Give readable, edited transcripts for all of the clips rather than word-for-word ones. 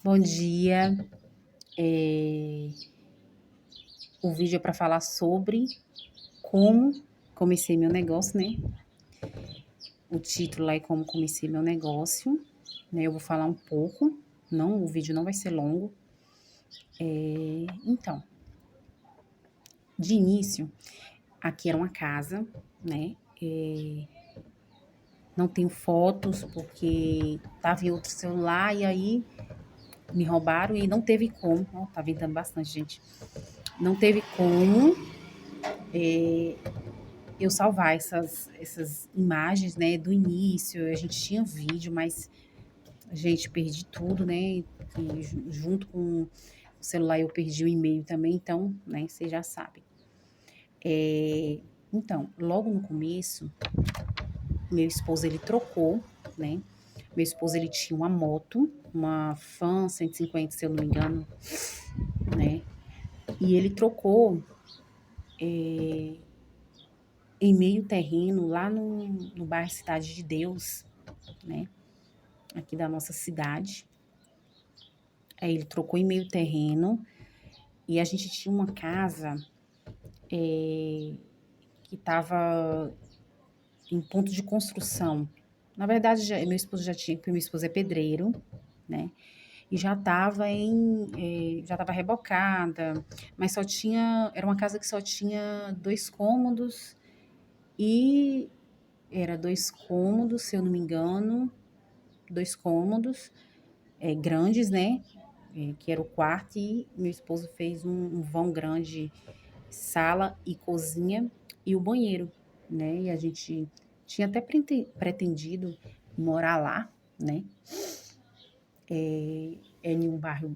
Bom dia. Eh, o vídeo é para falar sobre como comecei meu negócio, né. O título lá é como comecei meu negócio, né, eu vou falar um pouco, o vídeo não vai ser longo. Então, de início, aqui era uma casa, né, não tenho fotos, porque estava em outro celular e aí me roubaram e não teve como ó, tá ventando bastante, gente. Não teve como, eh eu salvar essas imagens, né, do início. A gente tinha vídeo, mas, gente, perdi tudo, né, e junto com o celular eu perdi o e-mail também, então, né, vocês já sabem. Então, logo no começo, meu esposo ele trocou, né, meu esposo ele tinha uma moto, uma Fan 150, se eu não me engano, né, e ele trocou, eh, em meio terreno lá no bairro Cidade de Deus, né, aqui da nossa cidade. Aí ele trocou em meio terreno e a gente tinha uma casa, eh, que estava em ponto de construção. Na verdade, meu esposo já tinha, porque meu esposo é pedreiro, né? E já estava rebocada, mas só tinha, era uma casa que só tinha 2 cômodos e era 2 cômodos, se eu não me engano, 2 cômodos, grandes, né? Que era o quarto, e meu esposo fez um vão grande, sala e cozinha e o banheiro, né? E a gente tinha até pretendido morar lá, né? É em um bairro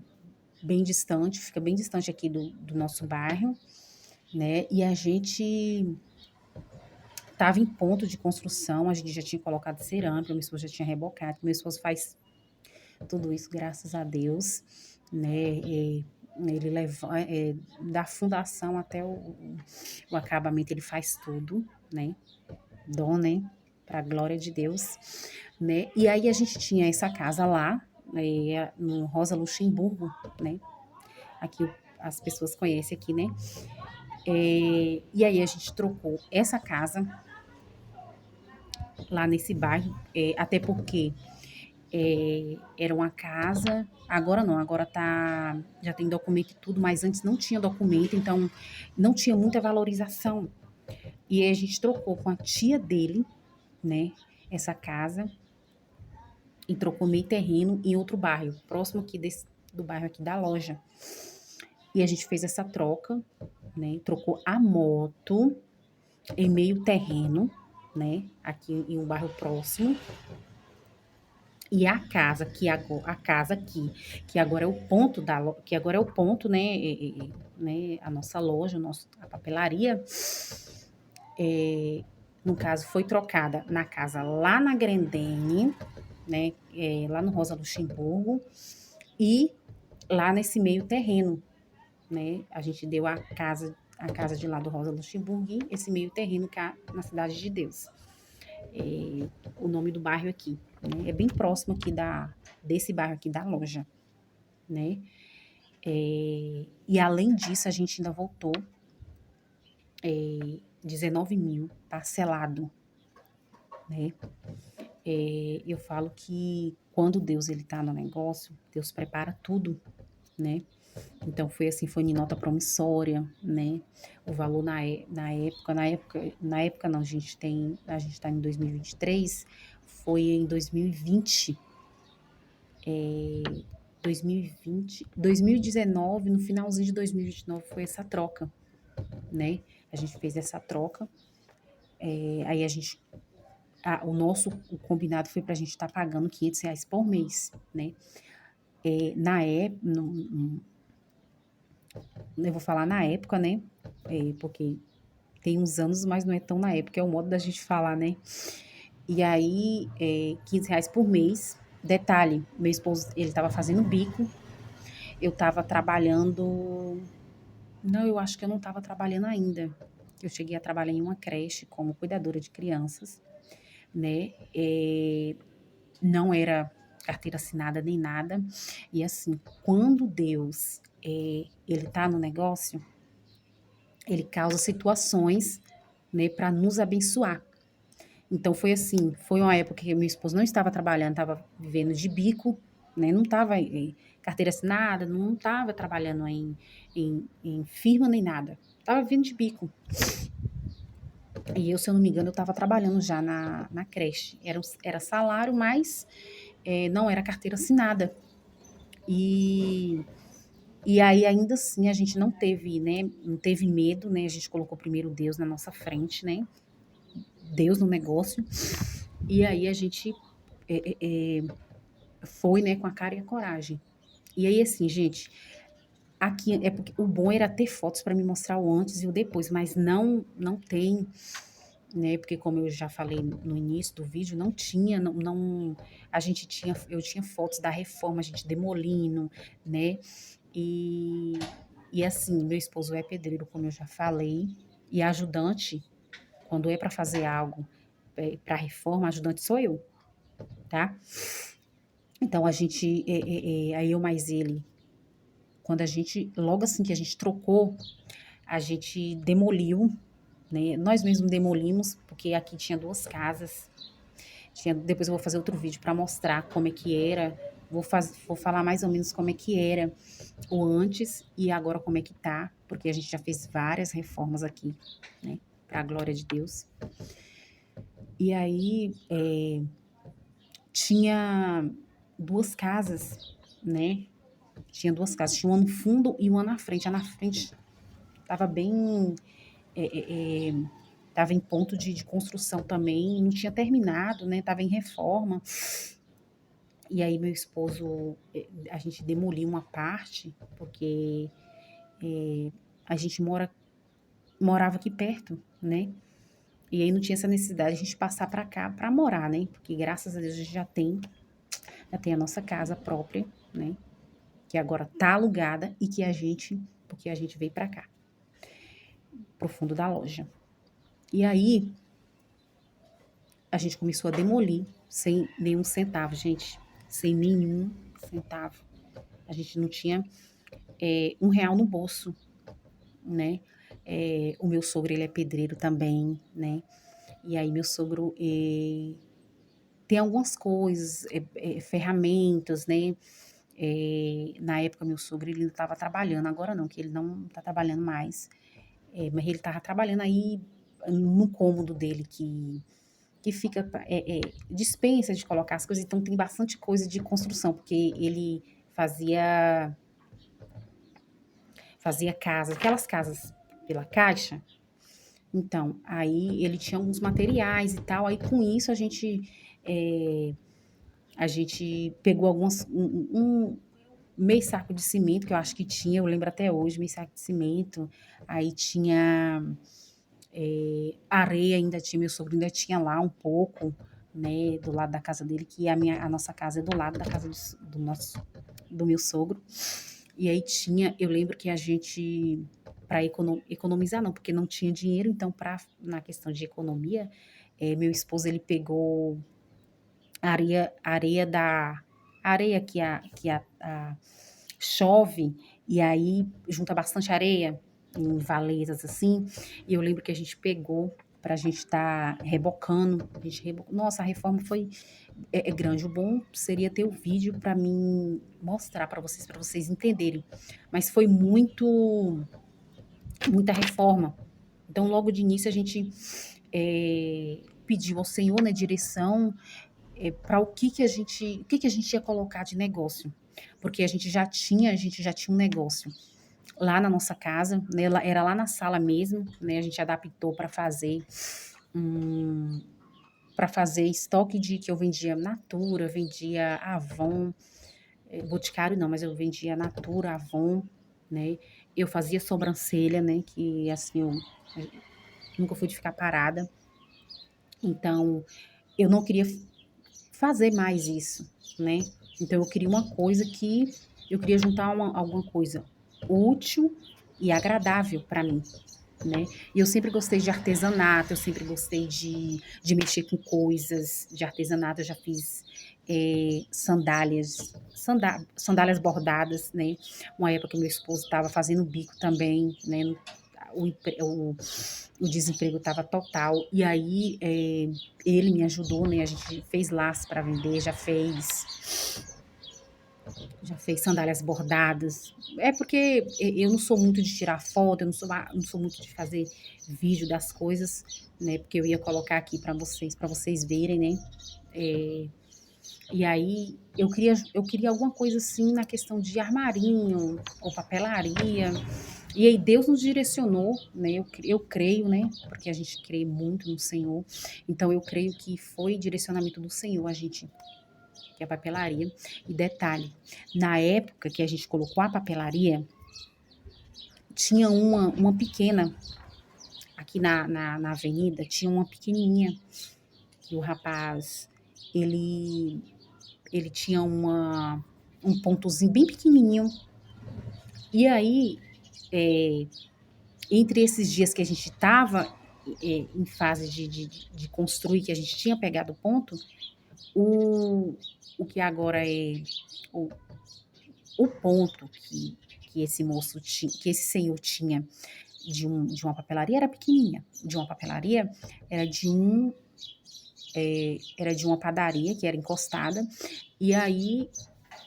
bem distante, fica bem distante aqui do nosso bairro, né? E a gente estava em ponto de construção, a gente já tinha colocado cerâmica, meu esposo já tinha rebocado, meu esposo faz tudo isso, graças a Deus, né? Ele leva, da fundação até o acabamento, ele faz tudo, né? Dom, né? Para a glória de Deus, né? E aí a gente tinha essa casa lá, no Rosa Luxemburgo, né? Aqui as pessoas conhecem aqui, né? E aí a gente trocou essa casa lá nesse bairro, até porque era uma casa, agora não, agora tá, já tem documento e tudo, mas antes não tinha documento, então não tinha muita valorização. E aí a gente trocou com a tia dele, né, essa casa, e trocou meio terreno em outro bairro, próximo aqui do bairro aqui da loja. E a gente fez essa troca, né, trocou a moto em meio terreno, né, aqui em um bairro próximo. E a casa a casa aqui, que agora é o ponto que agora é o ponto, né, né, a nossa loja, a papelaria, no caso foi trocada na casa lá na Grendene, né, lá no Rosa Luxemburgo, e lá nesse meio terreno, né, a gente deu a casa de lá do Rosa Luxemburgo e esse meio terreno cá na Cidade de Deus. O nome do bairro aqui, né? É bem próximo aqui desse bairro aqui da loja, né? E além disso, a gente ainda voltou 19 mil parcelado, né? Eu falo que quando Deus ele tá no negócio, Deus prepara tudo, né? Então foi assim, foi em nota promissória, né? O valor na época não, a gente tá em 2023, foi em 2020, 2019, no finalzinho de 2029 foi essa troca, né? A gente fez essa troca, aí a gente, o combinado foi para a gente estar pagando R$ 500 por mês, né? Na época, eu vou falar na época, né? Porque tem uns anos, mas não é tão na época, é o modo da gente falar, né? E aí, R$ 15 por mês. Detalhe, meu esposo, ele estava fazendo bico, eu estava trabalhando. Não, eu acho que eu não estava trabalhando ainda. Eu cheguei a trabalhar em uma creche como cuidadora de crianças, né? Não era carteira assinada nem nada. E assim, quando Deus, ele tá no negócio, ele causa situações, né, para nos abençoar. Então foi assim, foi uma época que meu esposo não estava trabalhando, estava vivendo de bico, né, não estava em carteira assinada, não estava trabalhando em firma nem nada, estava vivendo de bico. E eu, se eu não me engano, eu estava trabalhando já na creche. Era salário, mas não era carteira assinada. E, e aí, ainda assim, a gente não teve, né? Não teve medo, né? A gente colocou primeiro Deus na nossa frente, né? Deus no negócio. E aí a gente foi, né, com a cara e a coragem. E aí, assim, gente, aqui é porque o bom era ter fotos para me mostrar o antes e o depois, mas não tem, né? Porque como eu já falei no início do vídeo, não tinha, a gente tinha, eu tinha fotos da reforma, a gente demolindo, né? E, e assim, meu esposo é pedreiro, como eu já falei, e ajudante, quando é para fazer algo para reforma, ajudante sou eu, tá? Então a gente, aí eu mais ele, quando a gente, logo assim que a gente trocou, a gente demoliu, né? Nós mesmos demolimos, porque aqui tinha duas casas. Depois eu vou fazer outro vídeo para mostrar como é que era. Vou falar mais ou menos como é que era o antes e agora como é que tá, porque a gente já fez várias reformas aqui, né? Para a glória de Deus. E aí tinha duas casas, né? Tinha duas casas, tinha uma no fundo e uma na frente. A na frente estava bem. Estava em ponto de construção também, não tinha terminado, né? Estava em reforma. E aí meu esposo, a gente demoliu uma parte, porque a gente morava aqui perto, né? E aí não tinha essa necessidade de a gente passar para cá para morar, né? Porque graças a Deus a gente já tem a nossa casa própria, né? Que agora tá alugada e porque a gente veio para cá, pro fundo da loja. E aí a gente começou a demolir sem nenhum centavo, gente, sem nenhum centavo. A gente não tinha R$ 1 no bolso, né? O meu sogro, ele é pedreiro também, né? E aí meu sogro tem algumas coisas, ferramentas, né? Na época meu sogro, ele estava trabalhando, agora não, que ele não está trabalhando mais. Mas ele estava trabalhando aí no cômodo dele, que fica dispensa de colocar as coisas, então tem bastante coisa de construção, porque ele fazia casas, aquelas casas pela caixa. Então, aí ele tinha alguns materiais e tal, aí com isso a gente pegou um meio saco de cimento, que eu acho que tinha, eu lembro até hoje, meio saco de cimento, aí tinha areia, ainda tinha, meu sogro ainda tinha lá um pouco, né, do lado da casa dele, que a nossa casa é do lado da casa do meu sogro. E aí eu lembro que a gente, para economizar não, porque não tinha dinheiro, então na questão de economia, meu esposo ele pegou areia que chove e aí junta bastante areia em valetas assim. E eu lembro que a gente pegou para a gente estar rebocando. Nossa, a reforma foi grande. O bom seria ter o vídeo para mim mostrar para vocês entenderem. Mas foi muita reforma. Então, logo de início, a gente pediu ao Senhor, né, direção para o que a gente ia colocar de negócio. Porque a gente já tinha um negócio lá na nossa casa, né, era lá na sala mesmo, né, a gente adaptou para fazer estoque que eu vendia Natura, vendia Avon, Boticário não, mas eu vendia Natura, Avon, né, eu fazia sobrancelha, né, que assim, eu nunca fui de ficar parada, então eu não queria fazer mais isso, né, então eu queria uma coisa eu queria juntar alguma coisa útil e agradável para mim, né? E eu sempre gostei de artesanato, eu sempre gostei de mexer com coisas de artesanato, eu já fiz sandálias bordadas, né. Uma época que meu esposo estava fazendo bico também, né, o desemprego estava total, e aí, ele me ajudou, né, a gente fez laços para vender, já fez sandálias bordadas. É porque eu não sou muito de tirar foto, eu não sou muito de fazer vídeo das coisas, né, porque eu ia colocar aqui para vocês verem, né. Eh, e aí eu queria alguma coisa assim na questão de armarinho ou papelaria, e aí Deus nos direcionou, né, eu creio, né, porque a gente crê muito no Senhor, então eu creio que foi direcionamento do Senhor a gente que é a papelaria. E detalhe, na época que a gente colocou a papelaria, tinha uma pequena, aqui na avenida, tinha uma pequenininha, que o rapaz, ele, ele tinha um pontozinho bem pequenininho. E aí, é, entre esses dias que a gente estava em fase de construir, que a gente tinha pegado o ponto, o, o que agora é o, o ponto que esse moço tinha, que esse senhor tinha de uma papelaria era pequenininha. De uma papelaria era de uma padaria que era encostada, e aí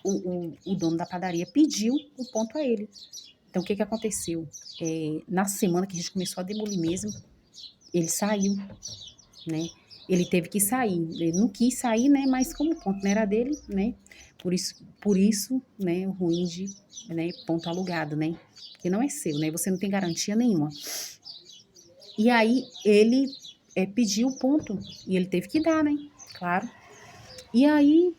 o dono da padaria pediu o ponto a ele. Então, o que que aconteceu? Na semana que a gente começou a demolir mesmo, ele saiu, né? Ele teve que sair. Ele não quis sair, né? Mas como o ponto não era dele, né? Por isso, né? O ruim de, né? Ponto alugado, né? Porque não é seu, né? Você não tem garantia nenhuma. E aí ele pediu o ponto e ele teve que dar, né? Claro. E aí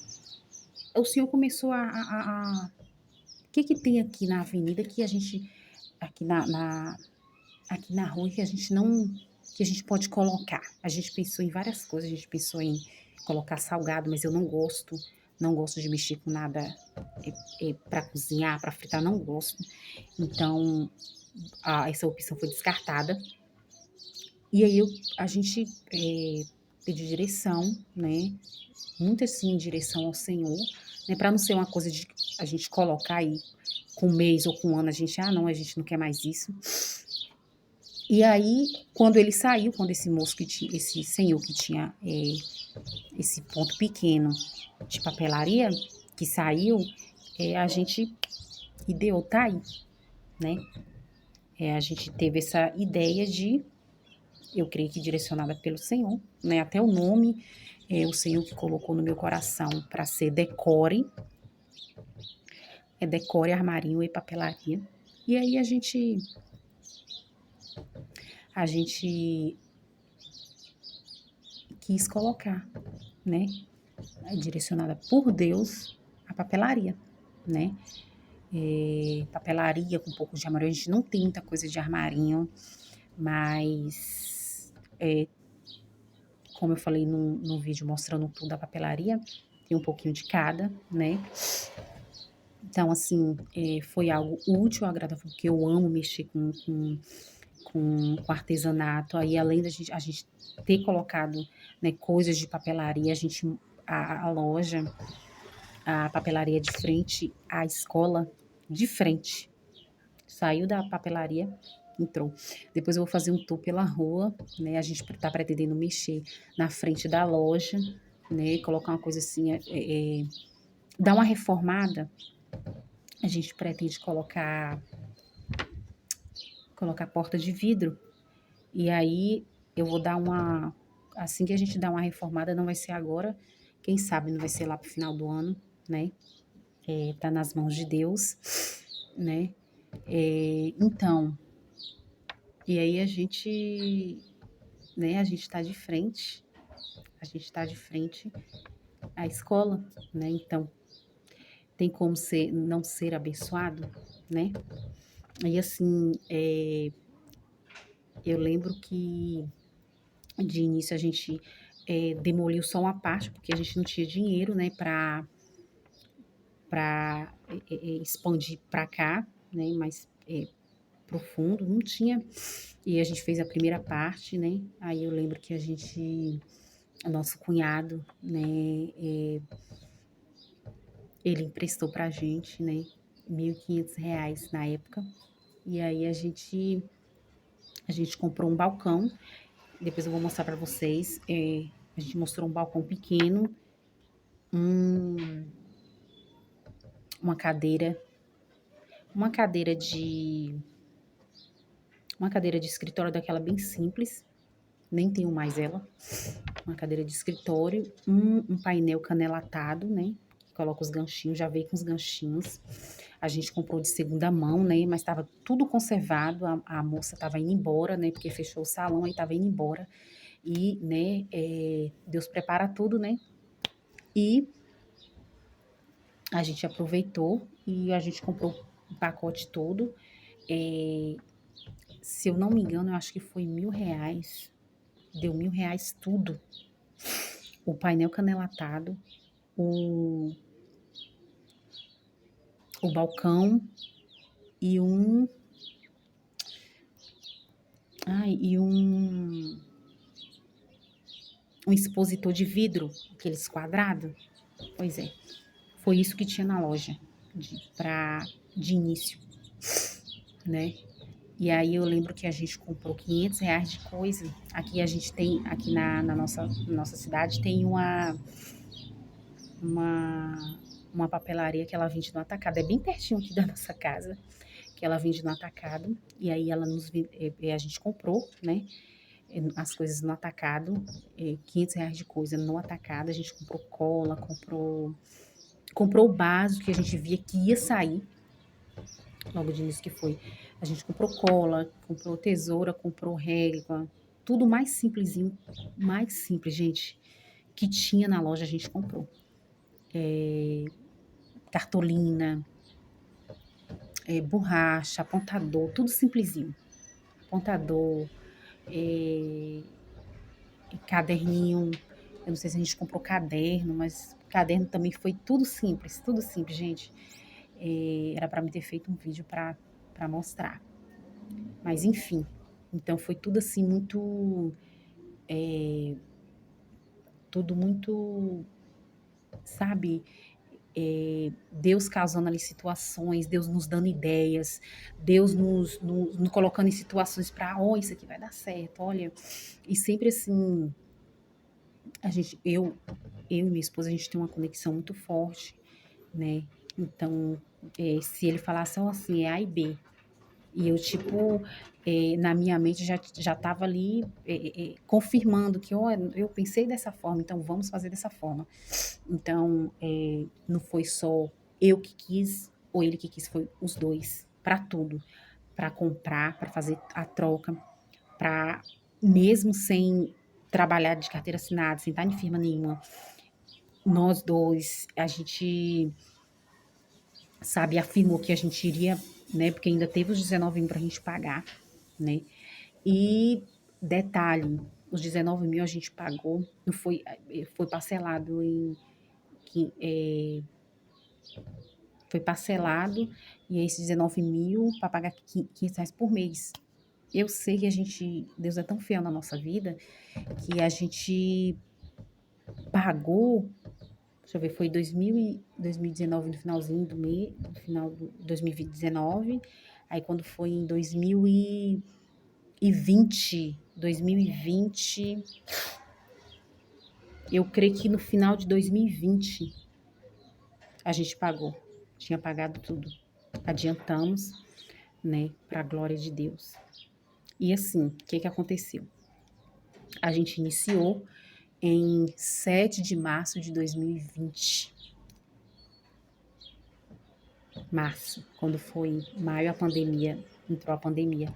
o senhor começou o que que tem aqui na avenida que a gente aqui aqui na rua que a gente não que a gente pode colocar. A gente pensou em várias coisas, a gente pensou em colocar salgado, mas eu não gosto de mexer com nada para cozinhar, para fritar, não gosto. Então, essa opção foi descartada. E aí a gente pediu direção, né? Muito assim, direção ao Senhor, né? Para não ser uma coisa de a gente colocar aí com um mês ou com um ano, não, a gente não quer mais isso. E aí, quando ele saiu, quando esse moço esse senhor que tinha esse ponto pequeno de papelaria, que saiu, a gente ideou, tá aí, né? A gente teve essa ideia eu creio que direcionada pelo Senhor, né? Até o nome, o Senhor que colocou no meu coração para ser Decore, Decore, Armarinho e Papelaria. E aí a gente quis colocar, né? Direcionada por Deus, a papelaria, né? Papelaria com um pouco de armarinho. A gente não tem muita coisa de armarinho, mas como eu falei no vídeo mostrando tudo da papelaria, tem um pouquinho de cada, né? Então, assim, foi algo útil, agradável, porque eu amo mexer com artesanato. Aí, além a gente ter colocado, né, coisas de papelaria, a loja, a papelaria de frente à escola, de frente. Saiu da papelaria, entrou. Depois eu vou fazer um tour pela rua, né? A gente tá pretendendo mexer na frente da loja, né? Colocar uma coisa assim, dar uma reformada. A gente pretende colocar porta de vidro. E aí eu vou dar assim que a gente dar uma reformada, não vai ser agora, quem sabe não vai ser lá pro final do ano, né? Tá nas mãos de Deus, né? Então, e aí né, a gente tá de frente à escola, né? Então, tem como não ser abençoado, né? E assim, eu lembro que de início a gente demoliu só uma parte, porque a gente não tinha dinheiro, né, para expandir para cá, né, mais profundo, não tinha. E a gente fez a primeira parte, né? Aí eu lembro que nosso cunhado, né, ele emprestou pra gente, né, R$ 1.500 na época, e aí a gente comprou um balcão, depois eu vou mostrar pra vocês, a gente mostrou um balcão pequeno, um uma cadeira uma cadeira de uma cadeira de escritório daquela bem simples, nem tenho mais ela, uma cadeira de escritório, um painel canelatado, né, que coloca os ganchinhos, já veio com os ganchinhos. A gente comprou de segunda mão, né, mas estava tudo conservado, a moça estava indo embora, né, porque fechou o salão, aí estava indo embora. E, né, Deus prepara tudo, né, e a gente aproveitou e a gente comprou o pacote todo. Eh, Se eu não me engano, eu acho que foi R$ 1.000, deu R$ 1.000 tudo. O painel canelatado, o, o balcão e um expositor de vidro, aqueles quadrados. Pois é, foi isso que tinha na loja de início, né? E aí eu lembro que a gente comprou R$ 500 de coisa. Aqui a gente tem, aqui na nossa cidade, tem uma, uma papelaria que ela vende no atacado. É bem pertinho aqui da nossa casa, que ela vende no atacado. E aí a gente comprou, né? As coisas no atacado, R$ 500 de coisa no atacado. A gente comprou cola, comprou o básico que a gente via que ia sair, logo de início que foi. A gente comprou cola, comprou tesoura, comprou régua, tudo mais simplesinho, mais simples, gente, que tinha na loja a gente comprou. Cartolina, borracha, apontador, tudo simplesinho. Apontador, é, caderninho. Eu não sei se a gente comprou caderno, mas caderno também foi tudo simples, gente. Era para me ter feito um vídeo para mostrar. Mas enfim, então foi tudo assim muito, tudo muito, sabe? Deus causando ali situações, Deus nos dando ideias, Deus nos colocando em situações para, ó, isso aqui vai dar certo, olha. E sempre assim, eu e minha esposa, a gente tem uma conexão muito forte, né? Então, se ele falasse ó, assim, é A e B, e eu, tipo, na minha mente já estava ali confirmando que, ó, eu pensei dessa forma, então vamos fazer dessa forma. Então, não foi só eu que quis ou ele que quis, foi os dois, para tudo, para comprar, para fazer a troca, para mesmo sem trabalhar de carteira assinada, sem estar em firma nenhuma, nós dois, a gente, sabe, afirmou que a gente iria, né, porque ainda teve os 19 mil para a gente pagar, né, e detalhe, os 19 mil a gente pagou, não foi, foi parcelado foi parcelado, e esses 19 mil para pagar R$ 500 por mês. Eu sei que Deus é tão fiel na nossa vida, que a gente pagou, deixa eu ver, foi 2019, no finalzinho do mês, no final de 2019, aí quando foi em 2020, eu creio que no final de 2020 a gente pagou, tinha pagado tudo, adiantamos, né, para a glória de Deus. E assim, o que aconteceu? A gente iniciou em 7 de março de 2020. Março, quando foi maio, entrou a pandemia.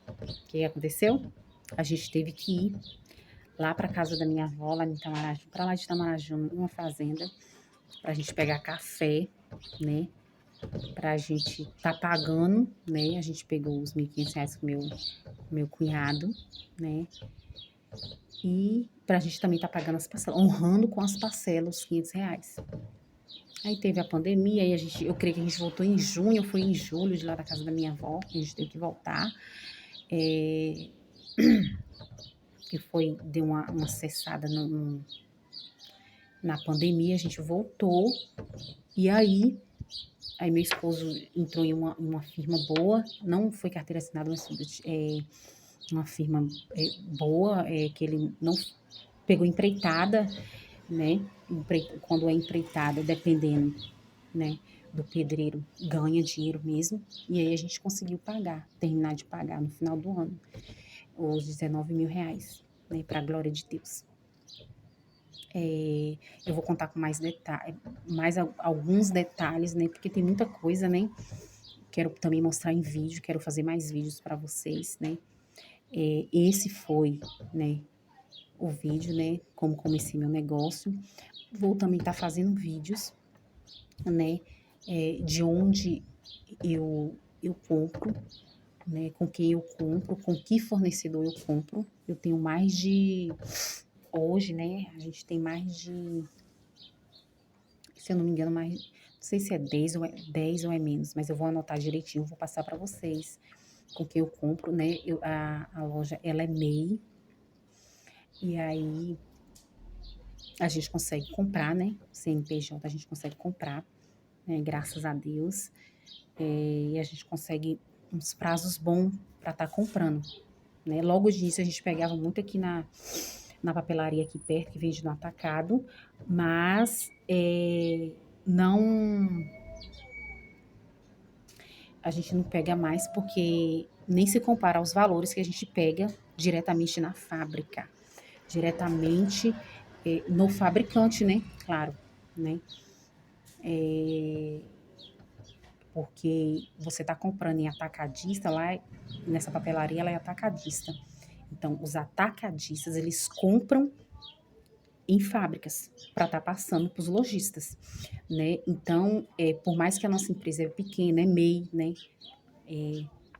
O que aconteceu? A gente teve que ir lá para casa da minha avó, lá em Itamaraju, para lá de Itamaraju, numa fazenda, para a gente pegar café, né? Para a gente tá pagando, né? A gente pegou os R$ 1.500 com meu cunhado, né? E para a gente também tá pagando as parcelas, honrando com as parcelas os R$ 500. Aí teve a pandemia, aí eu creio que a gente voltou em junho, foi em julho de lá da casa da minha avó, que a gente teve que voltar. É, que deu uma cessada na pandemia, a gente voltou E aí meu esposo entrou em uma firma boa, não foi carteira assinada, mas uma firma boa, que ele não pegou empreitada, né? Quando é empreitada, dependendo, né, do pedreiro, ganha dinheiro mesmo. E aí a gente conseguiu terminar de pagar no final do ano, os 19 mil reais, né, para a glória de Deus. Eu vou contar com mais detalhes, alguns detalhes, né, porque tem muita coisa, né. Quero também mostrar em vídeo, quero fazer mais vídeos para vocês, né. Esse foi, né, o vídeo, né, como comecei meu negócio. Vou também estar fazendo vídeos, né, de onde eu compro, né, com quem eu compro, com que fornecedor eu compro. Eu tenho mais de, hoje, né, a gente tem mais de, se eu não me engano, mais, não sei se é 10 ou é menos, mas eu vou anotar direitinho, vou passar para vocês com quem eu compro, né. A loja, ela é MEI, e aí a gente consegue comprar, né, CNPJ a gente consegue comprar, né, graças a Deus. E a gente consegue uns prazos bons para estar comprando, né. Logo de início a gente pegava muito aqui na papelaria aqui perto, que vende no atacado, mas, não, a gente não pega mais, porque nem se compara aos valores que a gente pega diretamente na fábrica, diretamente, no fabricante, né, claro, né. Porque você está comprando em atacadista, lá nessa papelaria ela é atacadista. Então, os atacadistas, eles compram em fábricas para estar passando para os lojistas, né. Então, por mais que a nossa empresa é pequena, é MEI, né,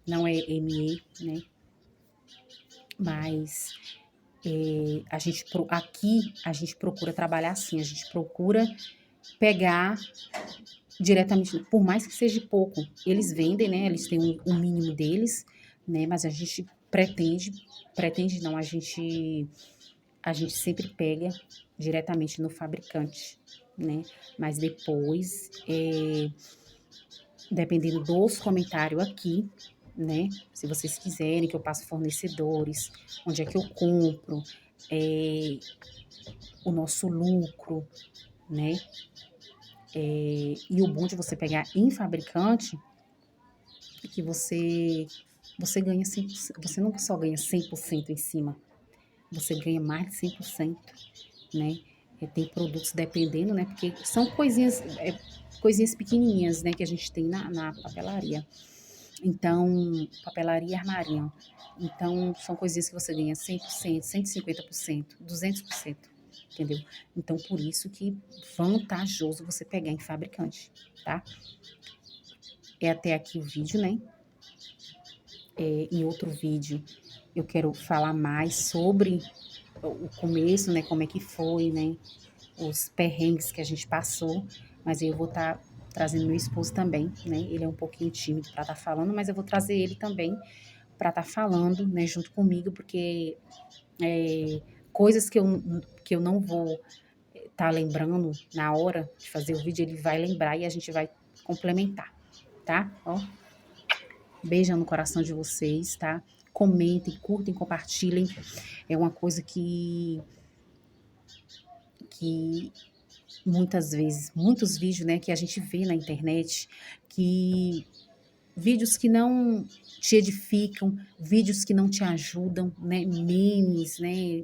não é ME, né, mas, aqui a gente procura trabalhar assim, a gente procura pegar diretamente, por mais que seja pouco, eles vendem, né, eles têm um mínimo deles, né, mas a gente pretende não, a gente sempre pega diretamente no fabricante, né, mas depois, dependendo dos comentários aqui, né, se vocês quiserem que eu passe fornecedores, onde é que eu compro, o nosso lucro, né, e o bom de você pegar em fabricante é que você ganha 100%, você não só ganha 100% em cima, você ganha mais de 100%, né. Tem produtos, dependendo, né, porque são coisinhas pequenininhas, né, que a gente tem na papelaria. Então, papelaria e armarinho. Então, são coisinhas que você ganha 100%, 150%, 200%, entendeu. Então, por isso que vantajoso você pegar em fabricante, tá. Até aqui o vídeo, né. Em outro vídeo eu quero falar mais sobre o começo, né, como é que foi, né, os perrengues que a gente passou, mas aí eu vou estar trazendo meu esposo também, né, ele é um pouquinho tímido para estar falando, mas eu vou trazer ele também para estar falando, né, junto comigo, porque, coisas que eu não vou estar lembrando na hora de fazer o vídeo, ele vai lembrar e a gente vai complementar, tá? Ó, beijão no coração de vocês, tá? Comentem, curtem, compartilhem. É uma coisa que muitas vezes, muitos vídeos, né, que a gente vê na internet, que vídeos que não te edificam, vídeos que não te ajudam, né, memes, né,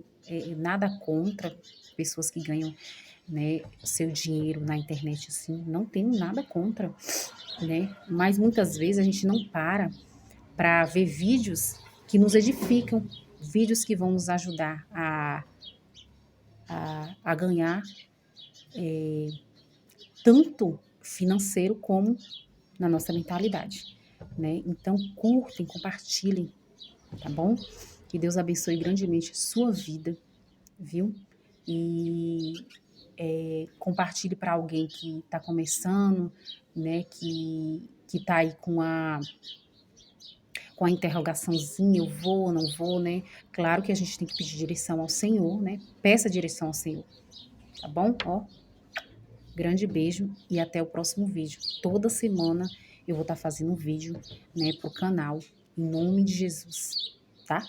nada contra pessoas que ganham, né, seu dinheiro na internet assim, não tenho nada contra, né, mas muitas vezes a gente não para ver vídeos que nos edificam, vídeos que vão nos ajudar a ganhar, tanto financeiro como na nossa mentalidade, né. Então curtem, compartilhem, tá bom? Que Deus abençoe grandemente sua vida, viu? E, compartilhe para alguém que está começando, né, que tá aí com a interrogaçãozinha, eu vou, não vou, né? Claro que a gente tem que pedir direção ao Senhor, né? Peça direção ao Senhor, tá bom? Ó, Grande beijo e até o próximo vídeo. Toda semana eu vou estar fazendo um vídeo, né, pro canal, em nome de Jesus, tá?